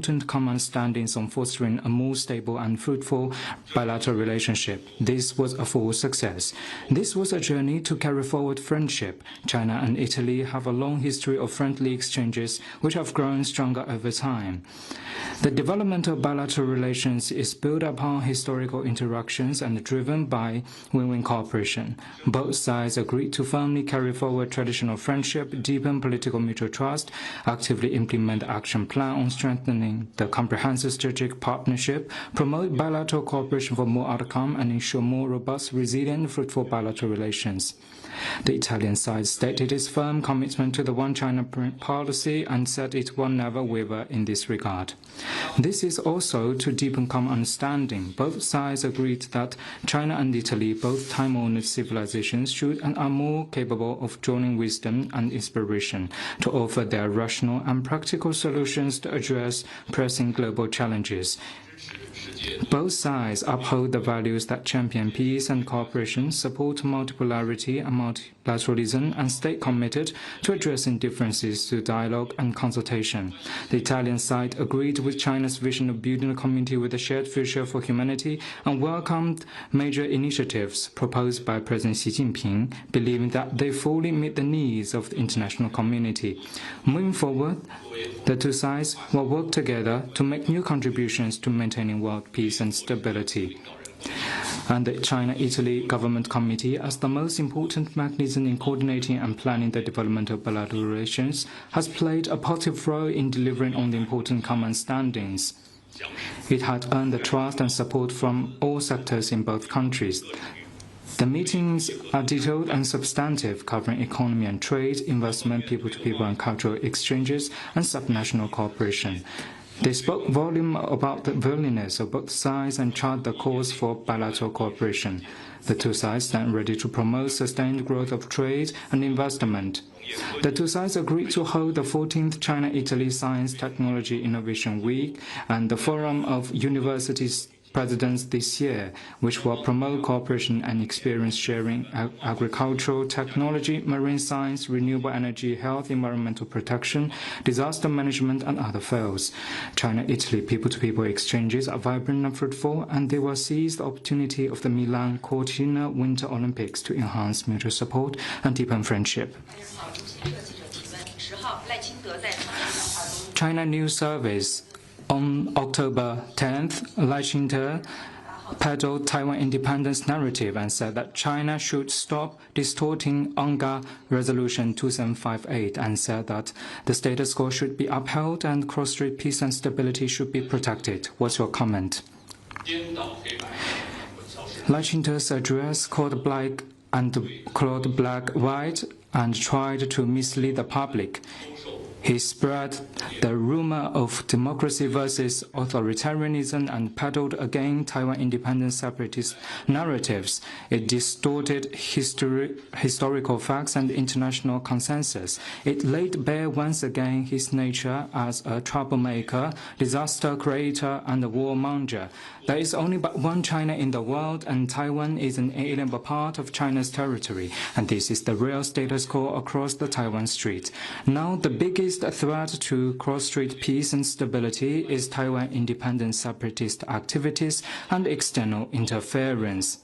important common understandings on fostering a more stable and fruitful bilateral relationship. This was a full success. This was a journey to carry forward friendship. China and Italy have a long history of friendly exchanges which have grown stronger over time. The development of bilateral relations is built upon historical interactions and driven by win-win cooperation. Both sides agreed to firmly carry forward traditional friendship, deepen political mutual trust, actively implement the action plan on strengthening the comprehensive strategic partnership, promote bilateral cooperation for more outcome, and ensure more robust, resilient, fruitful bilateral relations. The Italian side stated its firm commitment to the One China policy and said it will never waver in this regard. This is also to deepen common understanding. Both sides agreed that China and Italy, both time-honored civilizations, should and are more capable of joining wisdom and inspiration to offer their rational and practical solutions to address pressing global challenges. Both sides uphold the values that champion peace and cooperation, support multipolarity and multilateralism, and stay committed to addressing differences through dialogue and consultation. The Italian side agreed with China's vision of building a community with a shared future for humanity and welcomed major initiatives proposed by President Xi Jinping, believing that they fully meet the needs of the international community. Moving forward, the two sides will work together to make new contributions to maintaining world peace and stability. And the China-Italy Government Committee, as the most important mechanism in coordinating and planning the development of bilateral relations, has played a positive role in delivering on the important common understandings. It had earned the trust and support from all sectors in both countries. The meetings are detailed and substantive, covering economy and trade, investment, people-to-people and cultural exchanges, and subnational cooperation. They spoke volume about the willingness of both sides and charted the course for bilateral cooperation. The two sides stand ready to promote sustained growth of trade and investment. The two sides agreed to hold the 14th China-Italy Science Technology Innovation Week and the Forum of Universities Presidents this year, which will promote cooperation and experience sharing, agricultural, technology, marine science, renewable energy, health, environmental protection, disaster management, and other fields. China-Italy people-to-people exchanges are vibrant and fruitful, and they will seize the opportunity of the Milan Cortina Winter Olympics to enhance mutual support and deepen friendship. China News Service. On October 10th, Lai Ching-te peddled Taiwan independence narrative and said that China should stop distorting UNGA Resolution 2758 and said that the status quo should be upheld and cross-strait peace and stability should be protected. What's your comment? Lai Ching-te's address called black white and tried to mislead the public. He spread the rumor of democracy versus authoritarianism and peddled against Taiwan independent separatist narratives. It distorted historical facts and international consensus. It laid bare once again his nature as a troublemaker, disaster creator, and a warmonger. There is only but one China in the world, and Taiwan is an inalienable part of China's territory, and this is the real status quo across the Taiwan Strait. Now, the biggest threat to cross-strait peace and stability is Taiwan independent separatist activities and external interference.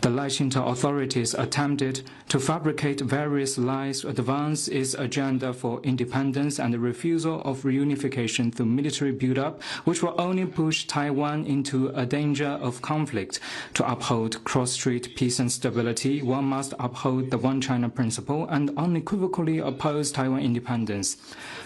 The Lai Ching-te authorities attempted to fabricate various lies to advance its agenda for independence and the refusal of reunification through military buildup, which will only push Taiwan into a danger of conflict. To uphold cross-strait peace and stability, one must uphold the One China principle and unequivocally oppose Taiwan independence.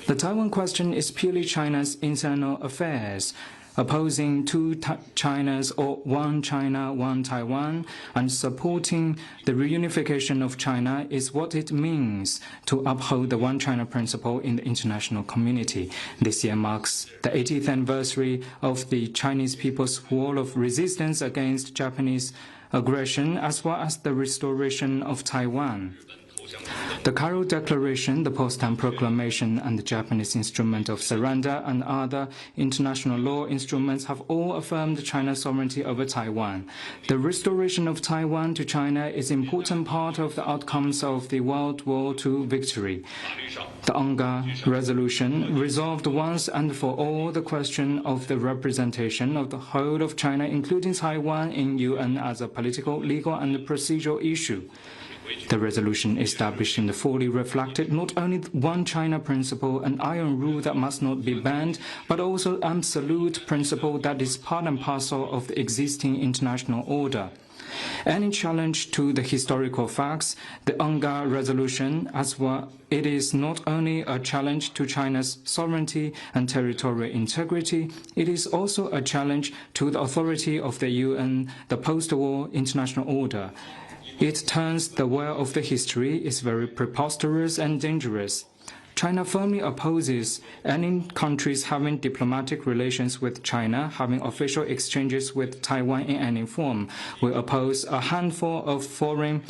The Taiwan question is purely China's internal affairs. Opposing two Chinas or one China, one Taiwan, and supporting the reunification of China is what it means to uphold the One China principle in the international community. This year marks the 80th anniversary of the Chinese people's war of resistance against Japanese aggression, as well as the restoration of Taiwan. The Cairo Declaration, the Potsdam Proclamation, and the Japanese Instrument of Surrender and other international law instruments have all affirmed China's sovereignty over Taiwan. The restoration of Taiwan to China is an important part of the outcomes of the World War II victory. The UNGA resolution resolved once and for all the question of the representation of the whole of China, including Taiwan, in UN as a political, legal, and procedural issue. The resolution established and fully reflected not only one China principle, an iron rule that must not be banned, but also absolute principle that is part and parcel of the existing international order. Any challenge to the historical facts, the UNGA resolution, as well, it is not only a challenge to China's sovereignty and territorial integrity, it is also a challenge to the authority of the UN, the post-war international order. It turns the well of the history is very preposterous and dangerous. China firmly opposes any countries having diplomatic relations with China, having official exchanges with Taiwan in any form. We oppose a handful of foreign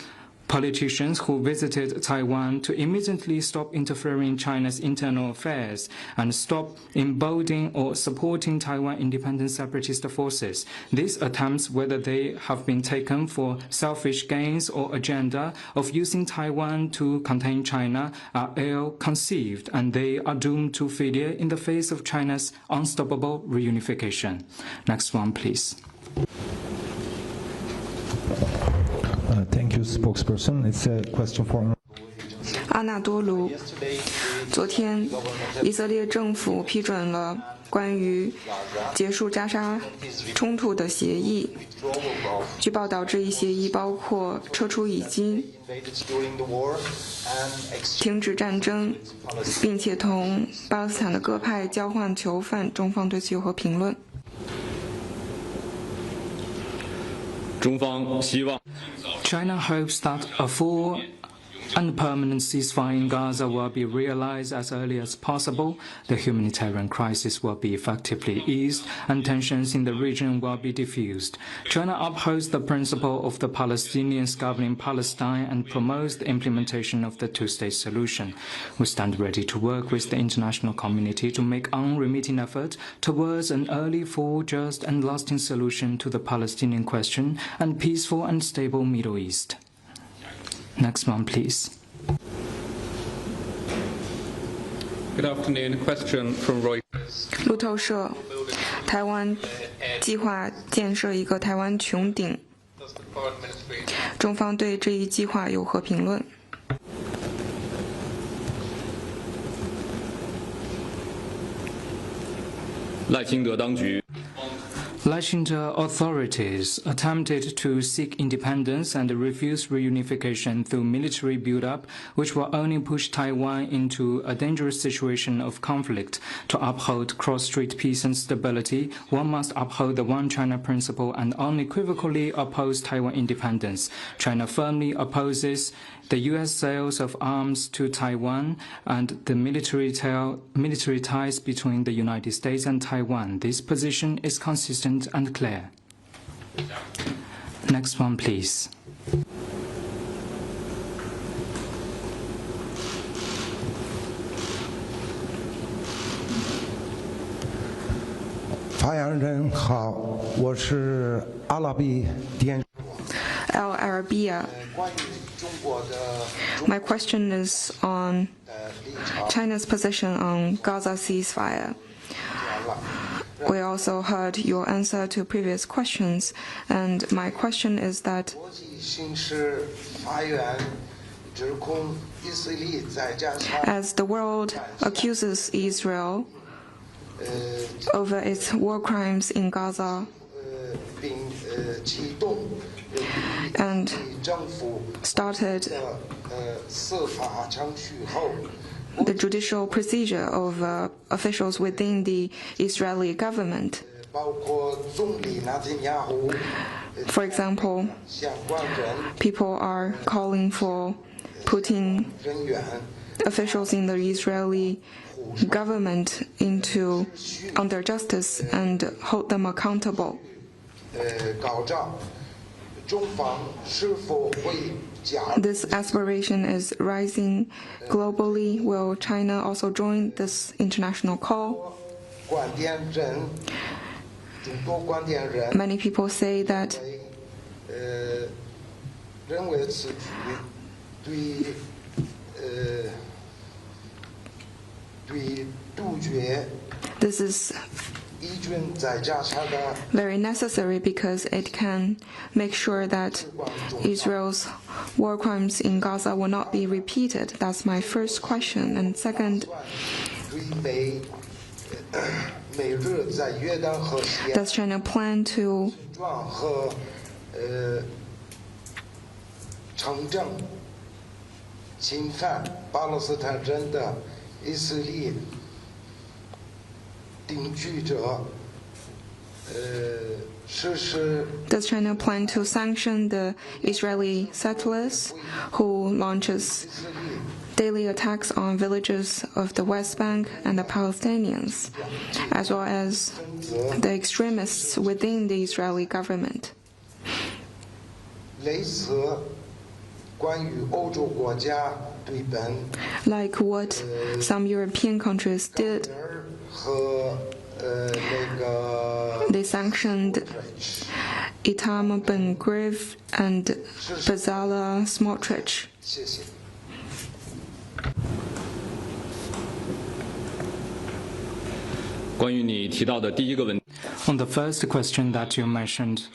politicians who visited Taiwan to immediately stop interfering in China's internal affairs and stop emboldening or supporting Taiwan independent separatist forces. These attempts, whether they have been taken for selfish gains or agenda of using Taiwan to contain China, are ill-conceived, and they are doomed to failure in the face of China's unstoppable reunification. Next one, please. Thank you, spokesperson. It's a question for 阿纳多卢，昨天，以色列政府批准了关于结束加沙冲突的协议。据报道，这一协议包括撤出以军、停止战争，并且同巴勒斯坦的各派交换囚犯。中方对此有何评论？中方希望 China hopes that a full and permanent ceasefire in Gaza will be realized as early as possible, the humanitarian crisis will be effectively eased, and tensions in the region will be diffused. China upholds the principle of the Palestinians governing Palestine and promotes the implementation of the two-state solution. We stand ready to work with the international community to make unremitting effort towards an early, full, just, and lasting solution to the Palestinian question and peaceful and stable Middle East. Next one, please. Good afternoon. A question from Reuters. 路透社，台湾计划建设一个台湾穹顶，中方对这一计划有何评论？赖清德当局 Lai Ching-te authorities attempted to seek independence and refuse reunification through military build-up, which will only push Taiwan into a dangerous situation of conflict. To uphold cross-strait peace and stability, one must uphold the One China principle and unequivocally oppose Taiwan independence. China firmly opposes the U.S. sales of arms to Taiwan and the military ties between the United States and Taiwan. This position is consistent and clear. Next one, please. 发言人好，我是阿拉比电。 Al Arabiya. My question is on China's position on Gaza ceasefire. We also heard your answer to previous questions, and my question is that as the world accuses Israel over its war crimes in Gaza and started the judicial procedure of officials within the Israeli government. For example, people are calling for putting officials in the Israeli government under justice and hold them accountable. This aspiration is rising globally. Will China also join this international call? Many people say that this is very necessary because it can make sure that Israel's war crimes in Gaza will not be repeated. That's my first question. And second, does China plan to does China plan to sanction the Israeli settlers who launches daily attacks on villages of the West Bank and the Palestinians, as well as the extremists within the Israeli government? Like what some European countries did, they sanctioned Itam Ben Gvir and Bezalel Smotrich. On the first question that you mentioned,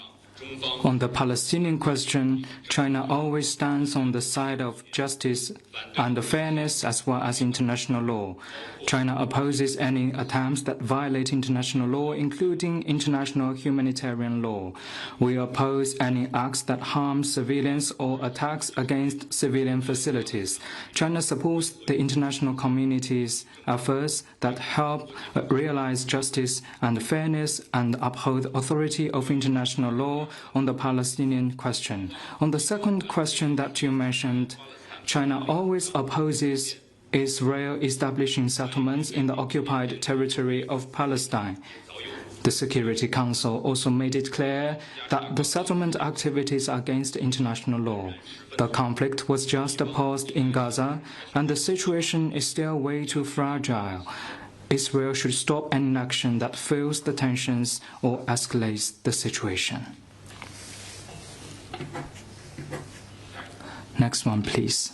on the Palestinian question, China always stands on the side of justice and fairness as well as international law. China opposes any attempts that violate international law, including international humanitarian law. We oppose any acts that harm civilians or attacks against civilian facilities. China supports the international community's efforts that help realize justice and fairness and uphold the authority of international law on the Palestinian question. On the second question that you mentioned, China always opposes Israel establishing settlements in the occupied territory of Palestine. The Security Council also made it clear that the settlement activities are against international law. The conflict was just paused in Gaza, and the situation is still way too fragile. Israel should stop any action that fuels the tensions or escalates the situation. Next one, please.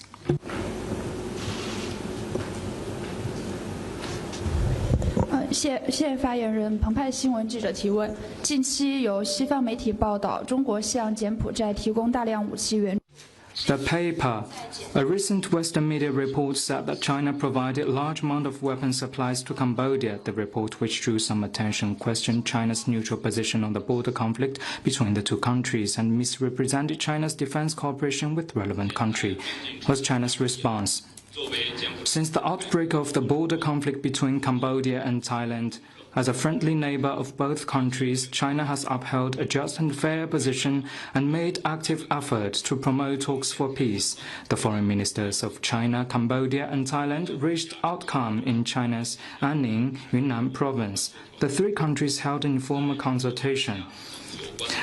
谢谢发言人。澎湃新闻记者提问：近期有西方媒体报道，中国向柬埔寨提供大量武器援助。 The paper. A recent Western media report said that China provided a large amount of weapon supplies to Cambodia. The report, which drew some attention, questioned China's neutral position on the border conflict between the two countries and misrepresented China's defense cooperation with relevant country. Was China's response? Since the outbreak of the border conflict between Cambodia and Thailand, as a friendly neighbor of both countries, China has upheld a just and fair position and made active efforts to promote talks for peace. The foreign ministers of China, Cambodia and Thailand reached outcome in China's Anning, Yunnan province. The three countries held an informal consultation.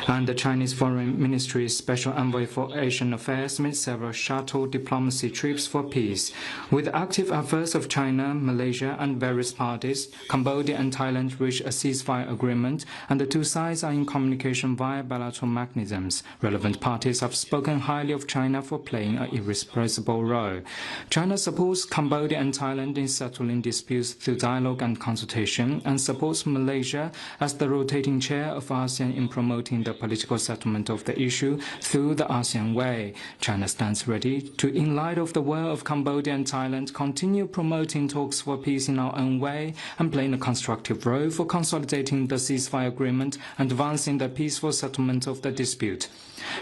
And the Chinese Foreign Ministry's Special Envoy for Asian Affairs made several shuttle diplomacy trips for peace. With active efforts of China, Malaysia and various parties, Cambodia and Thailand reached a ceasefire agreement, and the two sides are in communication via bilateral mechanisms. Relevant parties have spoken highly of China for playing an irrepressible role. China supports Cambodia and Thailand in settling disputes through dialogue and consultation, and supports Malaysia as the rotating chair of ASEAN in promoting the political settlement of the issue through the ASEAN way. China stands ready to, in light of the will of Cambodia and Thailand, continue promoting talks for peace in our own way and playing a constructive role for consolidating the ceasefire agreement and advancing the peaceful settlement of the dispute.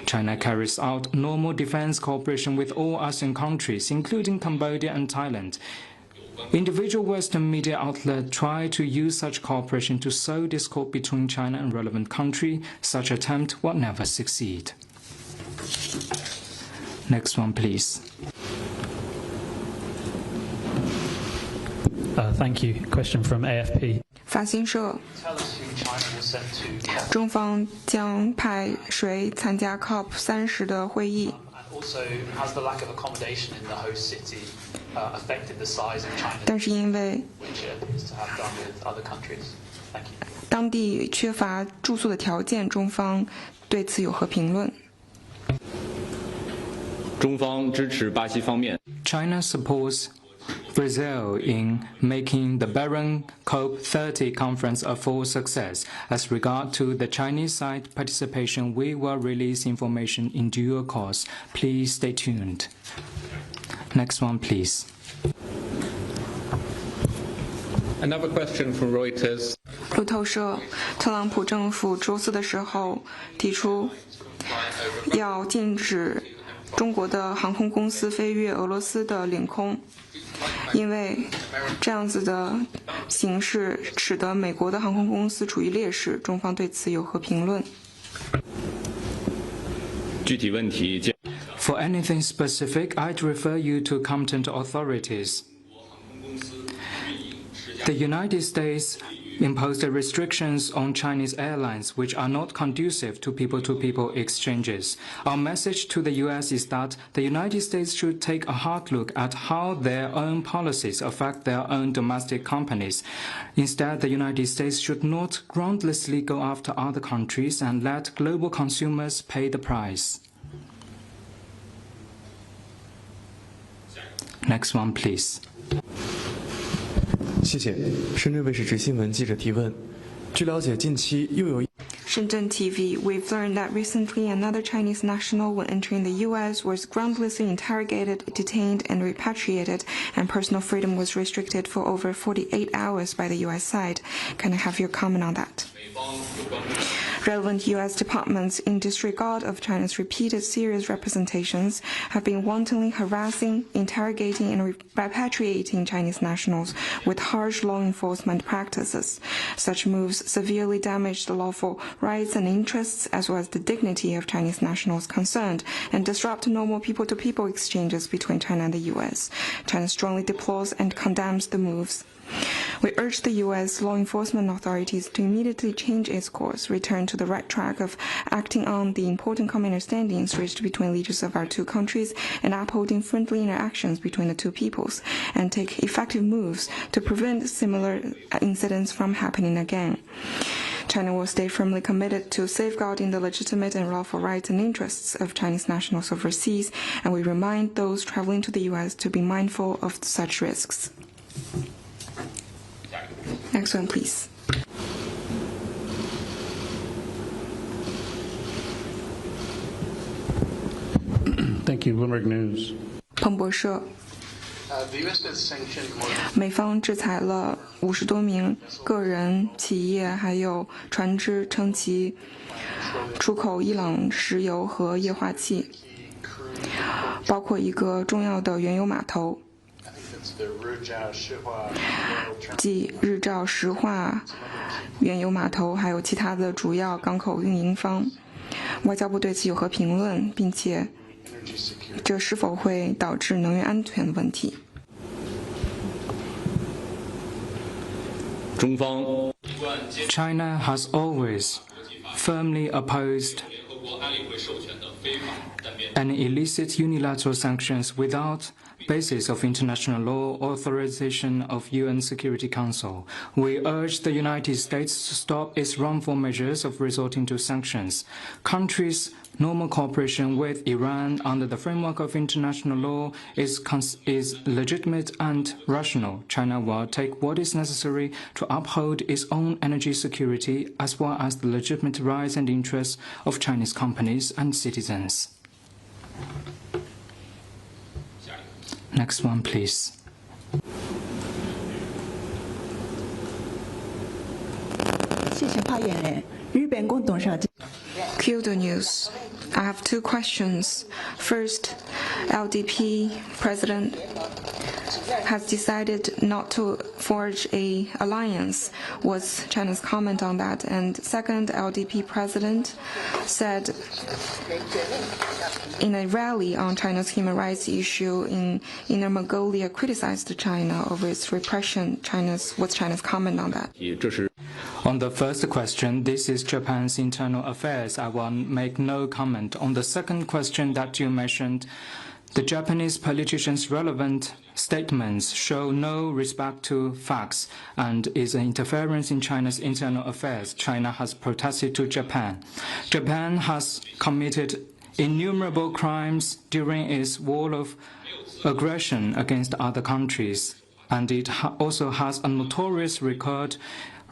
China carries out normal defense cooperation with all ASEAN countries, including Cambodia and Thailand. Individual Western media outlets try to use such cooperation to sow discord between China and relevant country. Such attempt will never succeed. Next one, please. Thank you. Question from AFP. 法新社，中方将派谁参加 COP30的会议？ also has the lack of accommodation in the host city affected the size of China, 但是因为 which it appears to have done with other countries? Thank you. 当地缺乏住宿的条件，中方对此有何评论？中方支持巴西方面。China supports Brazil in making the Barron COP30 conference a full success. As regard to the Chinese side participation, we will release information in due course. Please stay tuned. Next one, please. Another question from Reuters. 路透社，特朗普政府周四的时候提出要禁止中国的航空公司飞越俄罗斯的领空，因为这样子的形式使得美国的航空公司处于劣势。中方对此有何评论？具体问题。For anything specific, I'd refer you to competent authorities. The United States imposed restrictions on Chinese airlines which are not conducive to people-to-people exchanges. Our message to the U.S. is that the United States should take a hard look at how their own policies affect their own domestic companies. Instead, the United States should not groundlessly go after other countries and let global consumers pay the price. Next one, please. 谢谢。深圳卫视执新闻记者提问：据了解，近期又有。Shenzhen TV, we've learned that recently another Chinese national when entering the U.S. was groundlessly interrogated, detained, and repatriated, and personal freedom was restricted for over 48 hours by the U.S. side. Can I have your comment on that? Relevant U.S. departments, in disregard of China's repeated serious representations, have been wantonly harassing, interrogating, and repatriating Chinese nationals with harsh law enforcement practices. Such moves severely damage the lawful rights and interests as well as the dignity of Chinese nationals concerned and disrupt normal people-to-people exchanges between China and the U.S. China strongly deplores and condemns the moves. We urge the U.S. law enforcement authorities to immediately change its course, return to the right track of acting on the important common understandings reached between leaders of our two countries and upholding friendly interactions between the two peoples, and take effective moves to prevent similar incidents from happening again. China will stay firmly committed to safeguarding the legitimate and lawful rights and interests of Chinese nationals overseas, and we remind those traveling to the U.S. to be mindful of such risks. Next one, please. Thank you. Bloomberg News. 彭博社，美方制裁了50多名个人、企业还有船只，称其出口伊朗石油和液化气，包括一个重要的原油码头。即日照石化原油码头，还有其他的主要港口运营方。外交部对此有何评论，并且这是否会导致能源安全的问题？中方 China has always firmly opposed any illicit unilateral sanctions without basis of international law authorization of UN Security Council. We urge the United States to stop its wrongful measures of resorting to sanctions. Countries' normal cooperation with Iran under the framework of international law is legitimate and rational. China will take what is necessary to uphold its own energy security as well as the legitimate rights and interests of Chinese companies and citizens. Next one, please. Kyoto News. I have two questions. First, LDP president has decided not to forge an alliance. What's China's comment on that? And second, LDP president said in a rally on China's human rights issue in Inner Mongolia, criticized China over its repression. What's China's comment on that? On the first question, this is Japan's internal affairs. I will make no comment. On the second question that you mentioned, the Japanese politicians' relevant statements show no respect to facts and is an interference in China's internal affairs. China has protested to Japan. Japan has committed innumerable crimes during its war of aggression against other countries, and it also has a notorious record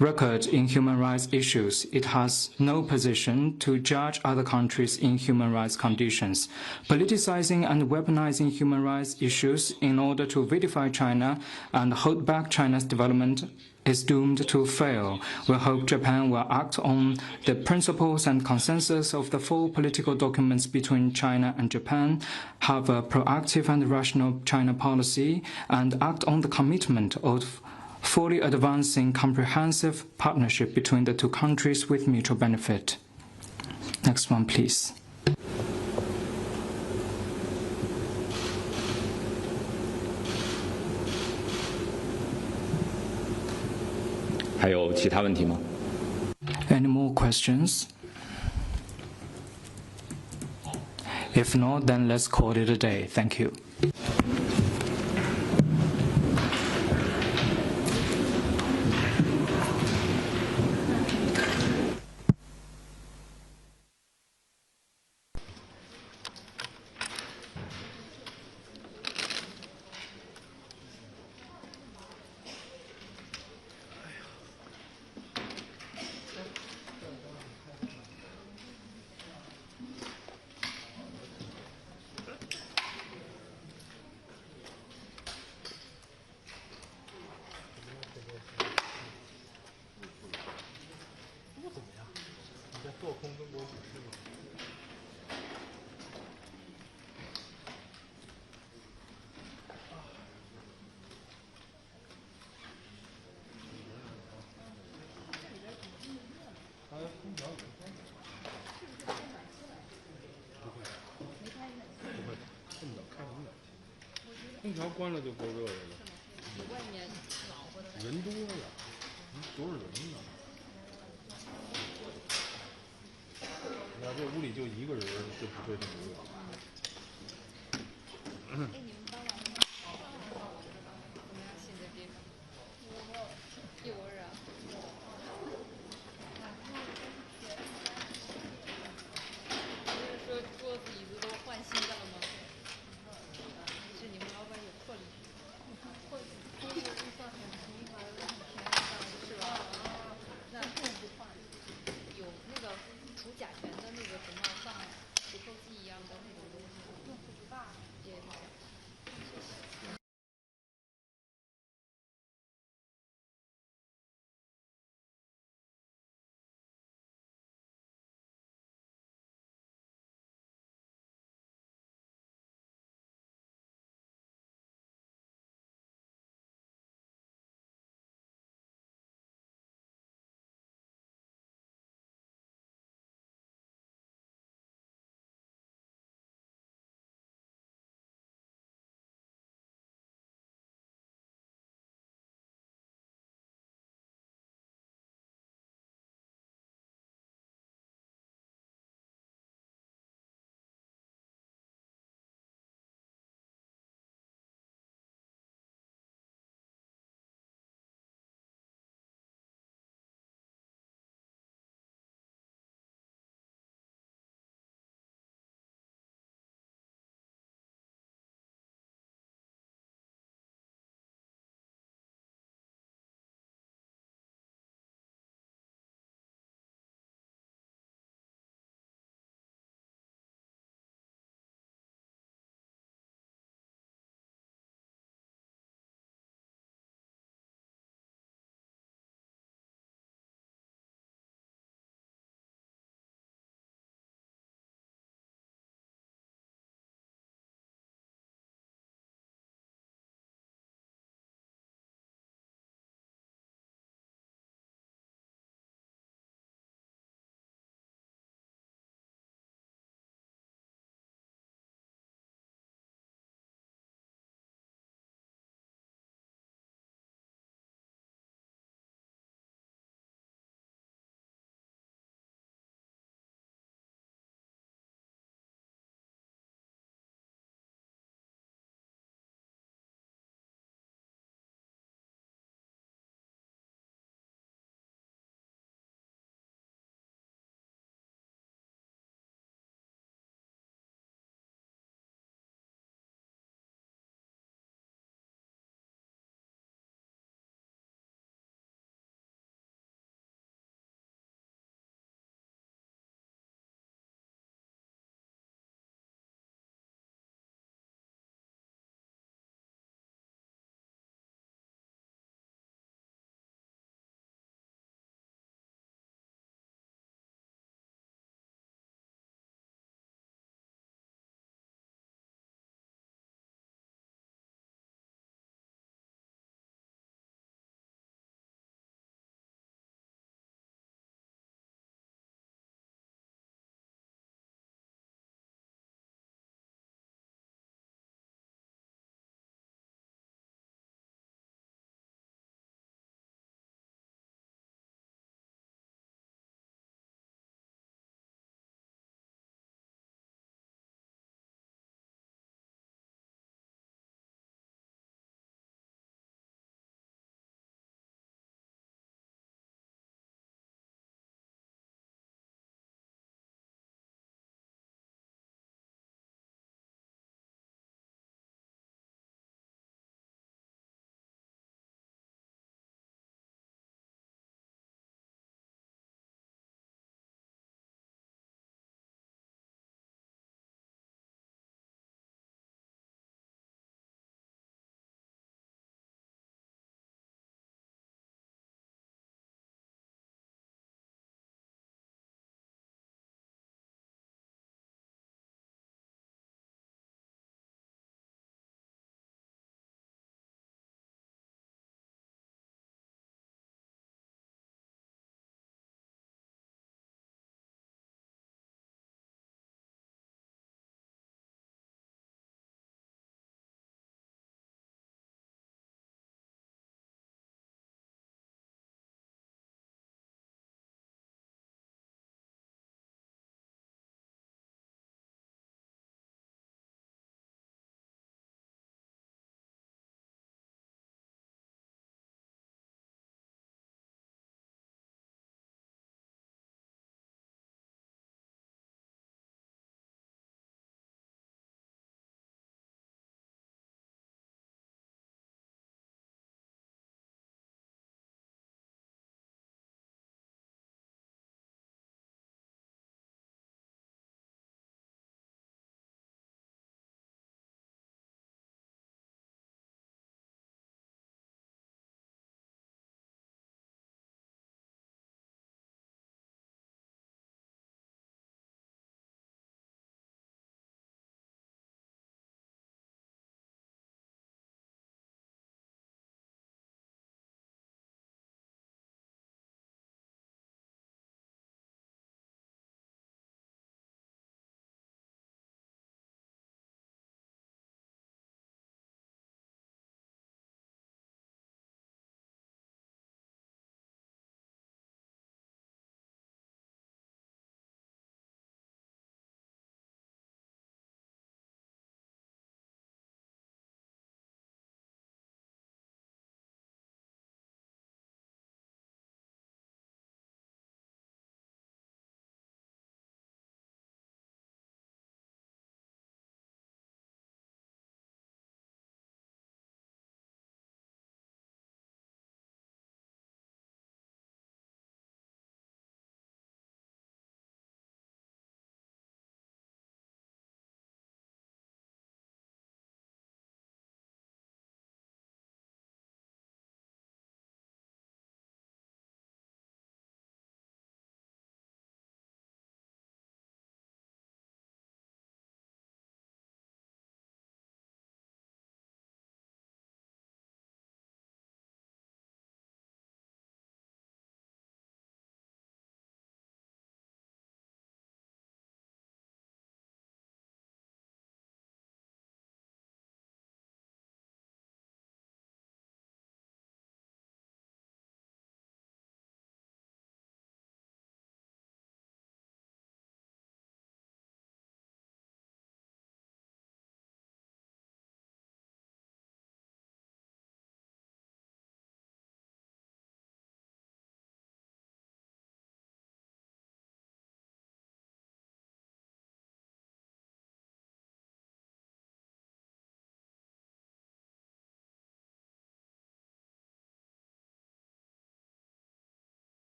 in human rights issues. It has no position to judge other countries in human rights conditions. Politicizing and weaponizing human rights issues in order to vilify China and hold back China's development is doomed to fail. We hope Japan will act on the principles and consensus of the four political documents between China and Japan, have a proactive and rational China policy, and act on the commitment of fully advancing comprehensive partnership between the two countries with mutual benefit. Next one, please. 还有其他问题吗？ Any more questions? If not, then let's call it a day. Thank you.